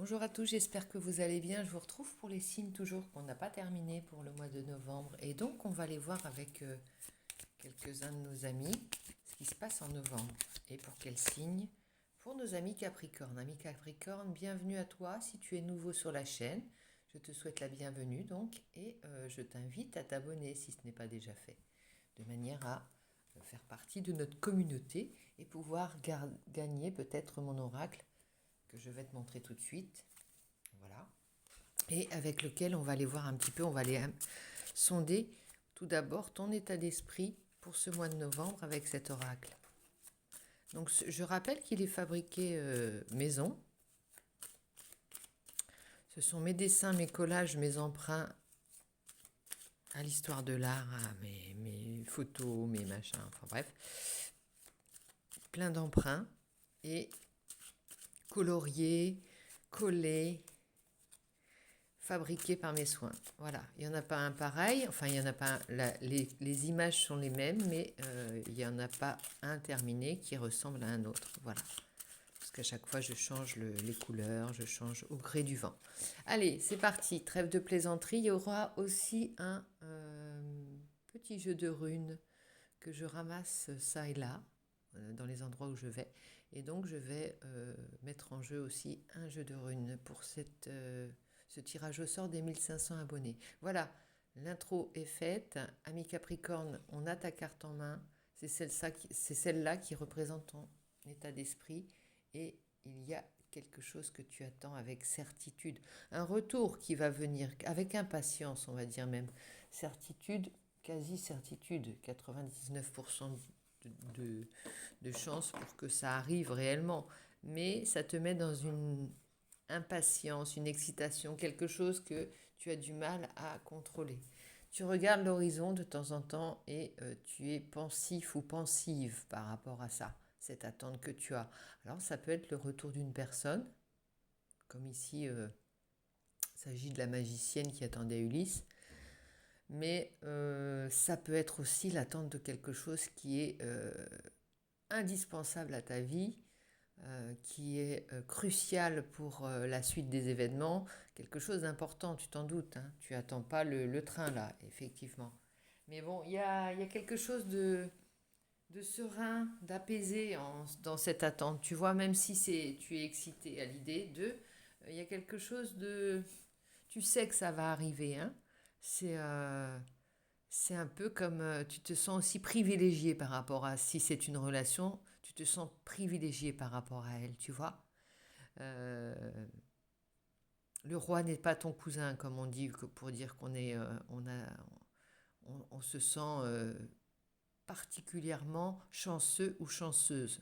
Bonjour à tous, j'espère que vous allez bien. Je vous retrouve pour les signes toujours qu'on n'a pas terminé pour le mois de novembre. Et donc, on va aller voir avec quelques-uns de nos amis ce qui se passe en novembre. Et pour quel signe? Pour nos amis Capricorne. Amis Capricorne, bienvenue à toi si tu es nouveau sur la chaîne. Je te souhaite la bienvenue donc et je t'invite à t'abonner si ce n'est pas déjà fait. De manière à faire partie de notre communauté et pouvoir gagner peut-être mon oracle que je vais te montrer tout de suite. Voilà. Et avec lequel on va aller voir un petit peu, on va aller sonder tout d'abord ton état d'esprit pour ce mois de novembre avec cet oracle. Donc je rappelle qu'il est fabriqué maison. Ce sont mes dessins, mes collages, mes emprunts à l'histoire de l'art, à mes photos, mes machins, enfin bref. Plein d'emprunts et coloriés, collés, fabriqué par mes soins. Voilà, il n'y en a pas un pareil, enfin il n'y en a pas un, les images sont les mêmes, mais il n'y en a pas un terminé qui ressemble à un autre. Voilà, parce qu'à chaque fois je change les couleurs, je change au gré du vent. Allez, c'est parti, trêve de plaisanterie. Il y aura aussi un petit jeu de runes que je ramasse ça et là, dans les endroits où je vais. Et donc, je vais mettre en jeu aussi un jeu de runes pour ce tirage au sort des 1500 abonnés. Voilà, l'intro est faite. Ami Capricorne, on a ta carte en main. C'est celle-là qui représente ton état d'esprit. Et il y a quelque chose que tu attends avec certitude. Un retour qui va venir avec impatience, on va dire même. Certitude, quasi-certitude, 99% de chances pour que ça arrive réellement. Mais ça te met dans une impatience, une excitation, quelque chose que tu as du mal à contrôler. Tu regardes l'horizon de temps en temps et tu es pensif ou pensive par rapport à ça, cette attente que tu as. Alors ça peut être le retour d'une personne, comme ici il s'agit de la magicienne qui attendait Ulysse, mais ça peut être aussi l'attente de quelque chose qui est indispensable à ta vie, qui est crucial pour la suite des événements, quelque chose d'important, tu t'en doutes, hein. Tu attends pas le train là, effectivement. Mais bon, il y a quelque chose de serein, d'apaisé dans cette attente. Tu vois, même si tu es excité à l'idée il y a quelque chose de... Tu sais que ça va arriver, hein. C'est... c'est un peu comme tu te sens aussi privilégié par rapport à si c'est une relation, tu te sens privilégié par rapport à elle, tu vois. Euh, le roi n'est pas ton cousin, comme on dit, pour dire qu'on est, on se sent particulièrement chanceux ou chanceuse.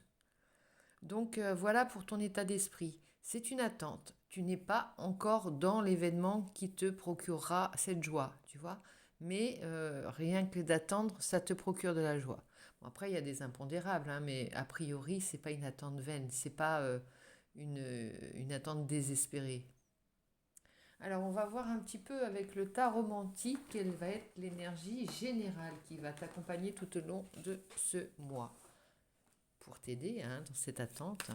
Donc voilà pour ton état d'esprit. C'est une attente. Tu n'es pas encore dans l'événement qui te procurera cette joie, tu vois. Mais rien que d'attendre, ça te procure de la joie. Bon, après, il y a des impondérables, hein, mais a priori, c'est pas une attente vaine, c'est pas une attente désespérée. Alors, on va voir un petit peu avec le tas romantique quelle va être l'énergie générale qui va t'accompagner tout au long de ce mois. Pour t'aider hein, dans cette attente.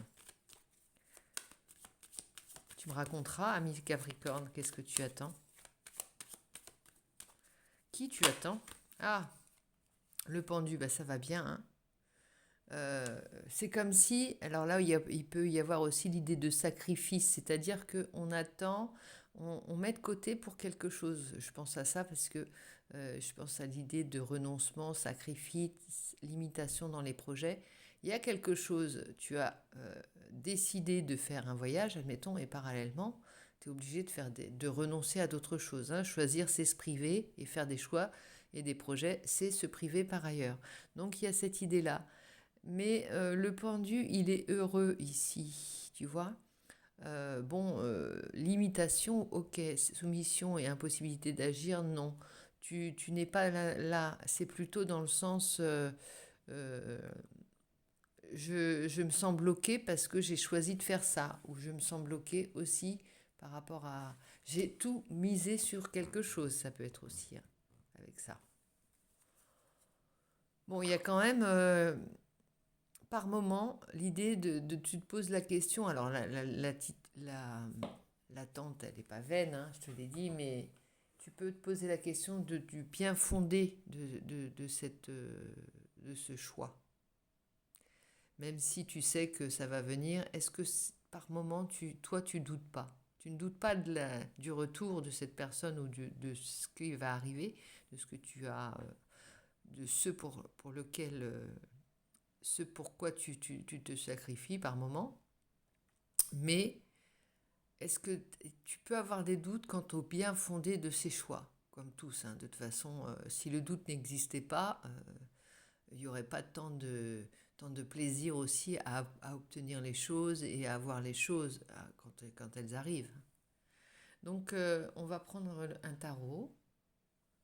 Tu me raconteras, ami Capricorne, qu'est-ce que tu attends? Qui tu attends? Ah, le pendu, bah ça va bien. Hein. C'est comme si, alors là, il peut y avoir aussi l'idée de sacrifice, c'est-à-dire qu'on attend, on met de côté pour quelque chose. Je pense à ça parce que je pense à l'idée de renoncement, sacrifice, limitation dans les projets. Il y a quelque chose, tu as décidé de faire un voyage, admettons, et parallèlement, tu es obligé de renoncer à d'autres choses. Hein. Choisir, c'est se priver et faire des choix et des projets, c'est se priver par ailleurs. Donc il y a cette idée-là. Mais le pendu, il est heureux ici, tu vois. Bon, limitation, ok. Soumission et impossibilité d'agir, non. Tu n'es pas là. C'est plutôt dans le sens, euh, je me sens bloqué parce que j'ai choisi de faire ça. Ou je me sens bloqué aussi par rapport à... J'ai tout misé sur quelque chose, ça peut être aussi, hein, avec ça. Bon, il y a quand même... par moment, l'idée tu te poses la question, alors la l'attente, elle n'est pas vaine, hein, je te l'ai dit, mais tu peux te poser la question du bien fondé de ce choix. Même si tu sais que ça va venir, est-ce que par moment, toi, tu doutes pas? Tu ne doutes pas du retour de cette personne ou de ce qui va arriver, de ce que tu as, de ce pour lequel, ce pourquoi tu te sacrifies par moment. Mais est-ce que tu peux avoir des doutes quant au bien fondé de ces choix? Comme tous, hein, de toute façon, si le doute n'existait pas, il n'y aurait pas tant de plaisir aussi à obtenir les choses et à voir les choses quand elles arrivent. Donc, on va prendre un tarot.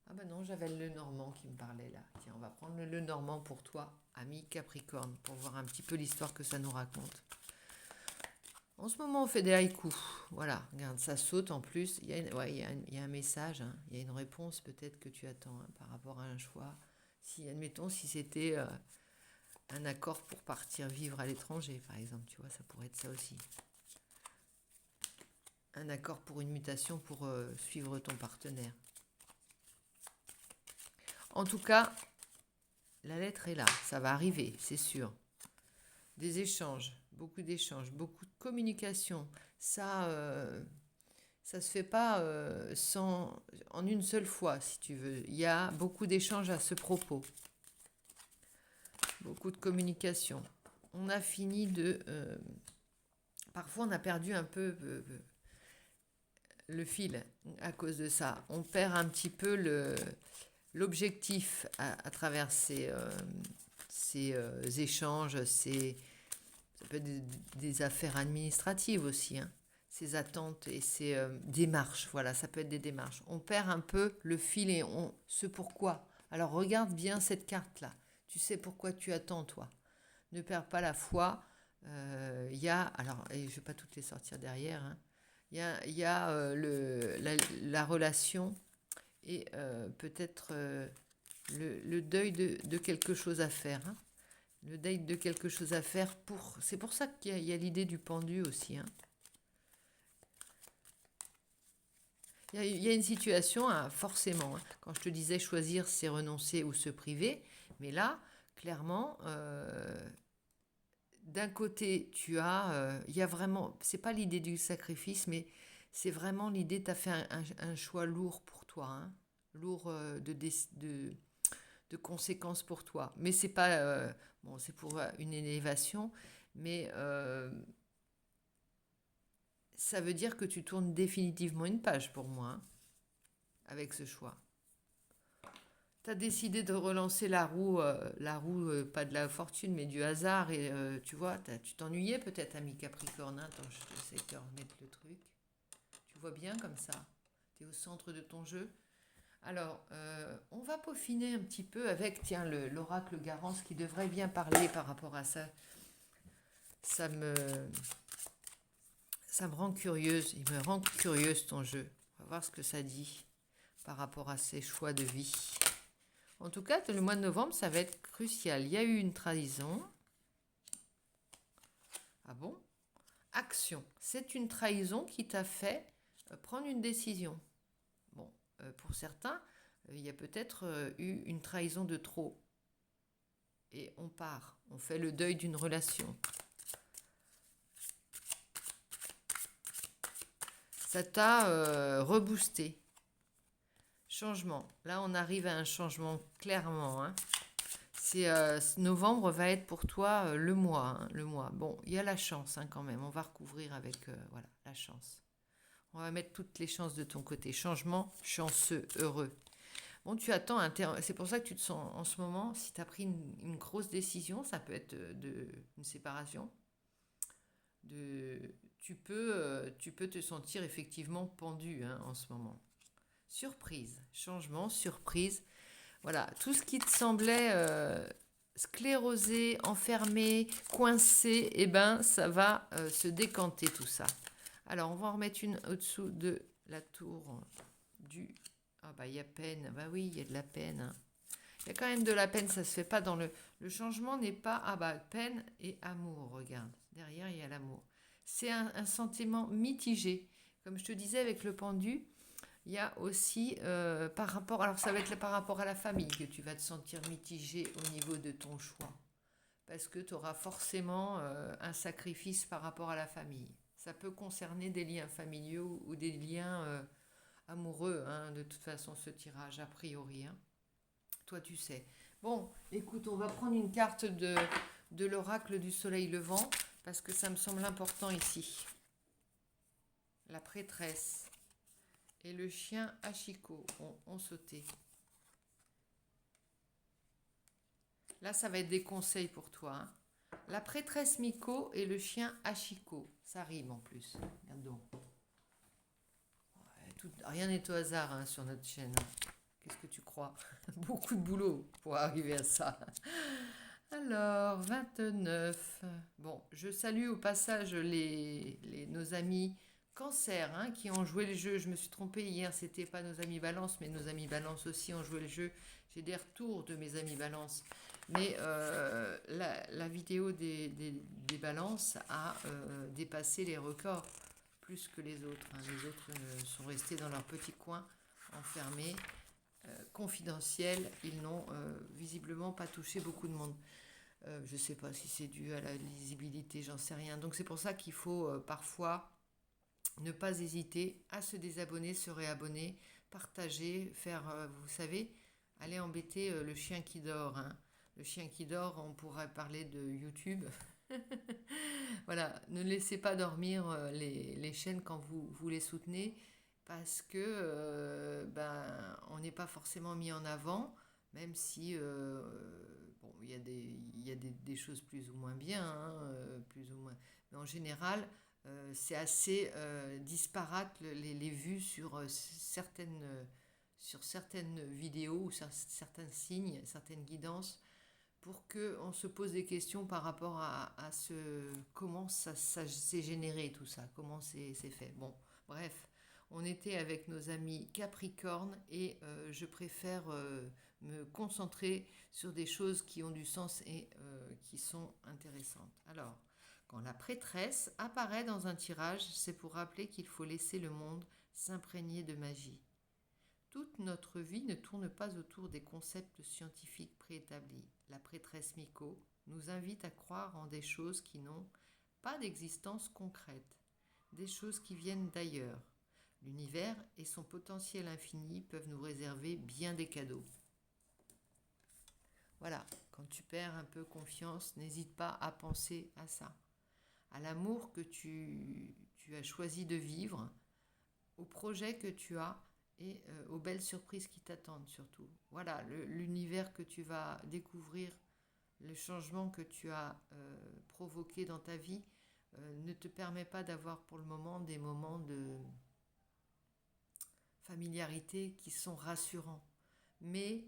Ah ben non, j'avais le Normand qui me parlait là. Tiens, on va prendre le Normand pour toi, ami Capricorne, pour voir un petit peu l'histoire que ça nous raconte. En ce moment, on fait des haïkus. Voilà, regarde, ça saute en plus. Il y a un message, hein. Il y a une réponse peut-être que tu attends, hein, par rapport à un choix. Si, admettons, si c'était un accord pour partir vivre à l'étranger, par exemple, tu vois, ça pourrait être ça aussi. Un accord pour une mutation pour suivre ton partenaire. En tout cas, la lettre est là, ça va arriver, c'est sûr. Des échanges, beaucoup de communication. Ça se fait pas en une seule fois, si tu veux. Il y a beaucoup d'échanges à ce propos. Beaucoup de communication. On a fini parfois, on a perdu un peu le fil à cause de ça. On perd un petit peu l'objectif à travers ces échanges, ça peut être des affaires administratives aussi, hein, ces attentes et ces démarches. Voilà, ça peut être des démarches. On perd un peu le fil et ce pourquoi. Alors regarde bien cette carte-là. Tu sais pourquoi tu attends, toi. Ne perds pas la foi. Il y a, alors, et je ne vais pas toutes les sortir derrière, hein. Il y a la relation et peut-être le deuil de quelque chose à faire, hein. Le deuil de quelque chose à faire c'est pour ça qu'il y a l'idée du pendu aussi, hein. Il y a une situation, hein, forcément, hein. Quand je te disais choisir, c'est renoncer ou se priver, mais là, clairement, d'un côté, il y a vraiment, c'est pas l'idée du sacrifice, mais c'est vraiment l'idée, tu as fait un choix lourd pour toi, hein, lourd de conséquences pour toi. Mais c'est pas, bon, c'est pour une élévation, mais ça veut dire que tu tournes définitivement une page pour moi, hein, avec ce choix. Tu as décidé de relancer la roue, pas de la fortune, mais du hasard. Et tu vois, tu t'ennuyais peut-être, ami Capricorne. Hein. Attends, je sais te remettre le truc. Tu vois bien comme ça. Tu es au centre de ton jeu. Alors, on va peaufiner un petit peu avec, tiens, l'oracle Garance qui devrait bien parler par rapport à ça. Ça me rend curieuse. Il me rend curieuse ton jeu. On va voir ce que ça dit par rapport à ces choix de vie. En tout cas, le mois de novembre, ça va être crucial. Il y a eu une trahison. Ah bon? Action. C'est une trahison qui t'a fait prendre une décision. Bon, pour certains, il y a peut-être eu une trahison de trop. Et on part. On fait le deuil d'une relation. Ça t'a reboosté. Changement. Là, on arrive à un changement clairement, hein. Novembre va être pour toi le mois, hein, le mois. Bon, il y a la chance, hein, quand même. On va recouvrir avec voilà, la chance. On va mettre toutes les chances de ton côté. Changement, chanceux, heureux. Bon, tu attends, c'est pour ça que tu te sens en ce moment, si tu as pris une grosse décision, ça peut être une séparation. Tu peux te sentir effectivement pendu, hein, en ce moment. Surprise, changement, surprise. Voilà, tout ce qui te semblait sclérosé, enfermé, coincé, eh ben, ça va se décanter tout ça. Alors, on va en remettre une au-dessous de la tour du... Ah bah, il y a peine. Bah oui, il y a de la peine, hein. Il y a quand même de la peine, ça se fait pas dans le... Le changement n'est pas... Ah bah, peine et amour, regarde. Derrière, il y a l'amour. C'est un sentiment mitigé. Comme je te disais avec le pendu, il y a aussi par rapport, alors ça va être par rapport à la famille que tu vas te sentir mitigé au niveau de ton choix. Parce que tu auras forcément un sacrifice par rapport à la famille. Ça peut concerner des liens familiaux ou des liens amoureux, hein, de toute façon, ce tirage, a priori. Hein. Toi, tu sais. Bon, écoute, on va prendre une carte de l'oracle du soleil levant, parce que ça me semble important ici. La prêtresse et le chien Hachiko ont sauté. Là, ça va être des conseils pour toi. Hein. La prêtresse Miko et le chien Hachiko. Ça rime en plus. Regarde donc. Ouais, rien n'est au hasard hein, sur notre chaîne. Qu'est-ce que tu crois? Beaucoup de boulot pour arriver à ça. Alors, 29. Bon, je salue au passage nos amis Cancer hein, qui ont joué le jeu. Je me suis trompée hier, c'était pas nos amis Balance, mais nos amis Balance aussi ont joué le jeu. J'ai des retours de mes amis Balance. Mais la vidéo des Balances a dépassé les records plus que les autres. Hein. Les autres sont restés dans leur petit coin, enfermés, confidentiels. Ils n'ont visiblement pas touché beaucoup de monde. Je ne sais pas si c'est dû à la lisibilité, j'en sais rien. Donc c'est pour ça qu'il faut parfois ne pas hésiter à se désabonner, se réabonner, partager, faire, vous savez, aller embêter le chien qui dort. Hein. Le chien qui dort, on pourrait parler de YouTube. Voilà, ne laissez pas dormir les chaînes quand vous les soutenez parce que on n'est pas forcément mis en avant, même si bon, il y a des choses plus ou moins bien, hein, plus ou moins. Mais en général, c'est assez disparate les vues sur certaines vidéos ou certains signes, certaines guidances pour qu'on se pose des questions par rapport à comment ça s'est généré tout ça, comment c'est fait. Bon, bref, on était avec nos amis Capricorne et je préfère me concentrer sur des choses qui ont du sens et qui sont intéressantes. Alors, quand la prêtresse apparaît dans un tirage, c'est pour rappeler qu'il faut laisser le monde s'imprégner de magie. Toute notre vie ne tourne pas autour des concepts scientifiques préétablis. La prêtresse Miko nous invite à croire en des choses qui n'ont pas d'existence concrète, des choses qui viennent d'ailleurs. L'univers et son potentiel infini peuvent nous réserver bien des cadeaux. Voilà, quand tu perds un peu confiance, n'hésite pas à penser à ça, à l'amour que tu as choisi de vivre, au projet que tu as, et aux belles surprises qui t'attendent surtout. Voilà, l'univers que tu vas découvrir, le changement que tu as provoqué dans ta vie ne te permet pas d'avoir pour le moment des moments de familiarité qui sont rassurants. Mais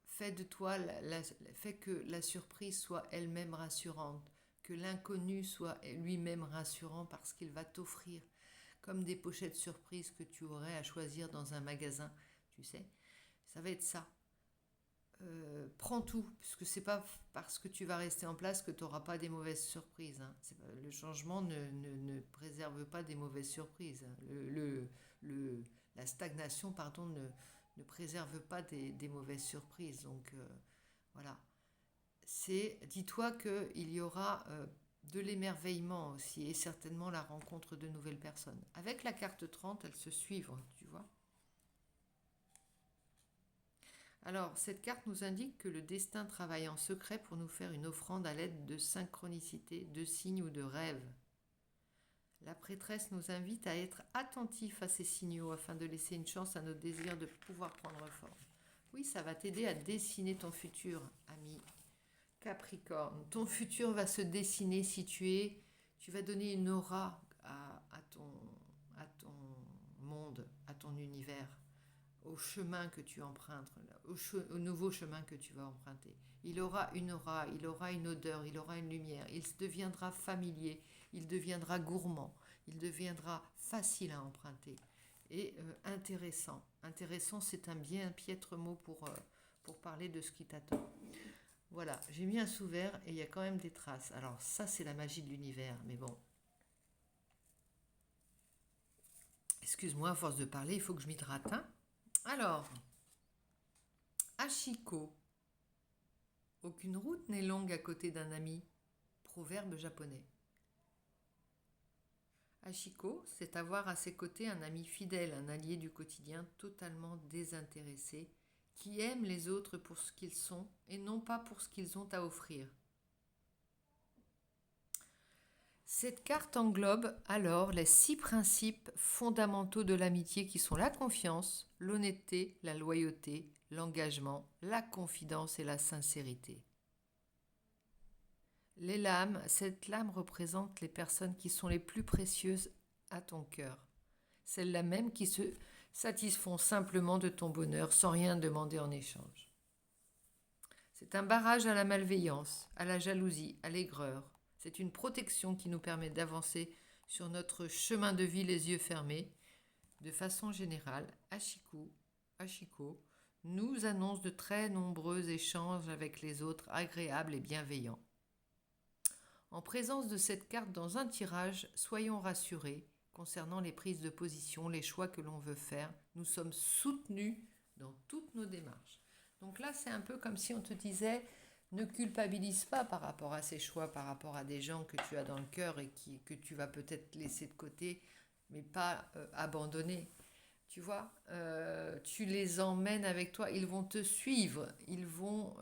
fais de toi, fais que la surprise soit elle-même rassurante, que l'inconnu soit lui-même rassurant parce qu'il va t'offrir comme des pochettes surprises que tu aurais à choisir dans un magasin, tu sais. Ça va être ça. Prends tout, puisque c'est pas parce que tu vas rester en place que tu n'auras pas des mauvaises surprises. Hein. Le changement ne préserve pas des mauvaises surprises. La stagnation, pardon, ne préserve pas des mauvaises surprises. Donc voilà. Dis-toi qu'il y aura de l'émerveillement aussi et certainement la rencontre de nouvelles personnes. Avec la carte 30, elles se suivent, tu vois. Alors, cette carte nous indique que le destin travaille en secret pour nous faire une offrande à l'aide de synchronicité, de signes ou de rêves. La prêtresse nous invite à être attentifs à ces signaux afin de laisser une chance à nos désirs de pouvoir prendre forme. Oui, ça va t'aider à dessiner ton futur, ami Capricorne. Ton futur va se dessiner si tu vas donner une aura à ton monde, à ton univers, au chemin que tu empruntes, au nouveau chemin que tu vas emprunter. Il aura une aura, il aura une odeur, il aura une lumière, il deviendra familier, il deviendra gourmand, il deviendra facile à emprunter et intéressant. Intéressant, c'est un bien piètre mot pour parler de ce qui t'attend. Voilà, j'ai mis un sous verre et il y a quand même des traces. Alors ça, c'est la magie de l'univers, mais bon. Excuse-moi, à force de parler, il faut que je m'hydrate. Hein. Alors, Hachiko. Aucune route n'est longue à côté d'un ami. Proverbe japonais. Hachiko, c'est avoir à ses côtés un ami fidèle, un allié du quotidien totalement désintéressé, qui aime les autres pour ce qu'ils sont et non pas pour ce qu'ils ont à offrir. Cette carte englobe alors les 6 principes fondamentaux de l'amitié qui sont la confiance, l'honnêteté, la loyauté, l'engagement, la confidence et la sincérité. Les lames, cette lame représente les personnes qui sont les plus précieuses à ton cœur. Celles-là même qui se satisfont simplement de ton bonheur sans rien demander en échange. C'est un barrage à la malveillance, à la jalousie, à l'aigreur. C'est une protection qui nous permet d'avancer sur notre chemin de vie les yeux fermés. De façon générale, Hachiko nous annonce de très nombreux échanges avec les autres agréables et bienveillants. En présence de cette carte dans un tirage, soyons rassurés concernant les prises de position, les choix que l'on veut faire. Nous sommes soutenus dans toutes nos démarches. Donc là, c'est un peu comme si on te disait, ne culpabilise pas par rapport à ces choix, par rapport à des gens que tu as dans le cœur et que tu vas peut-être laisser de côté, mais pas abandonner. Tu vois, tu les emmènes avec toi, ils vont te suivre, ils vont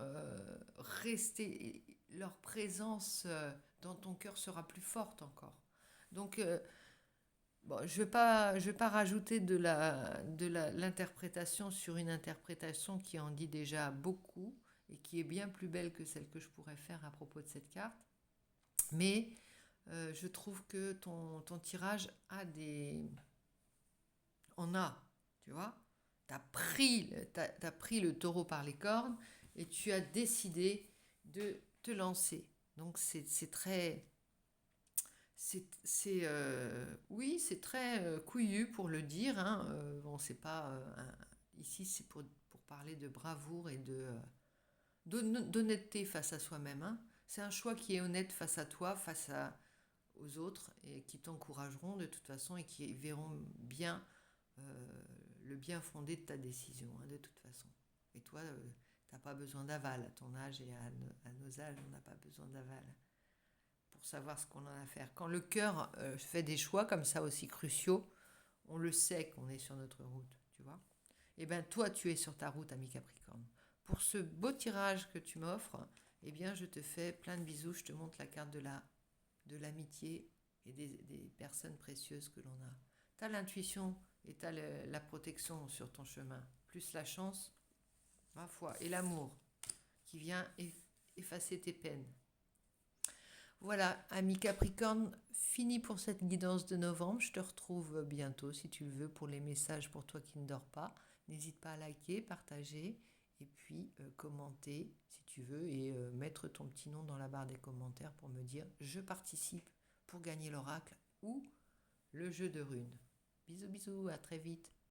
rester, leur présence dans ton cœur sera plus forte encore. Donc, bon, je ne vais pas rajouter de l'interprétation sur une interprétation qui en dit déjà beaucoup et qui est bien plus belle que celle que je pourrais faire à propos de cette carte. Mais je trouve que ton tirage a des... On a, tu vois, t'as pris le taureau par les cornes et tu as décidé de te lancer. Donc c'est très... oui, c'est très couillu pour le dire. Hein. Bon, c'est pas ici, c'est pour parler de bravoure et d'honnêteté face à soi-même. Hein. C'est un choix qui est honnête face à toi, aux autres, et qui t'encourageront de toute façon et qui verront bien le bien fondé de ta décision, hein, de toute façon. Et toi, tu n'as pas besoin d'aval. À ton âge et à nos âges, on n'a pas besoin d'aval pour savoir ce qu'on en a à faire. Quand le cœur fait des choix comme ça aussi cruciaux, on le sait qu'on est sur notre route, tu vois. Et bien toi, tu es sur ta route, ami Capricorne. Pour ce beau tirage que tu m'offres, eh bien je te fais plein de bisous, je te montre la carte de l'amitié et des personnes précieuses que l'on a. Tu as l'intuition et tu as la protection sur ton chemin, plus la chance, ma foi, et l'amour qui vient effacer tes peines. Voilà, ami Capricorne, fini pour cette guidance de novembre. Je te retrouve bientôt si tu le veux pour les messages pour toi qui ne dors pas. N'hésite pas à liker, partager et puis commenter si tu veux et mettre ton petit nom dans la barre des commentaires pour me dire je participe pour gagner l'oracle ou le jeu de runes. Bisous bisous, à très vite.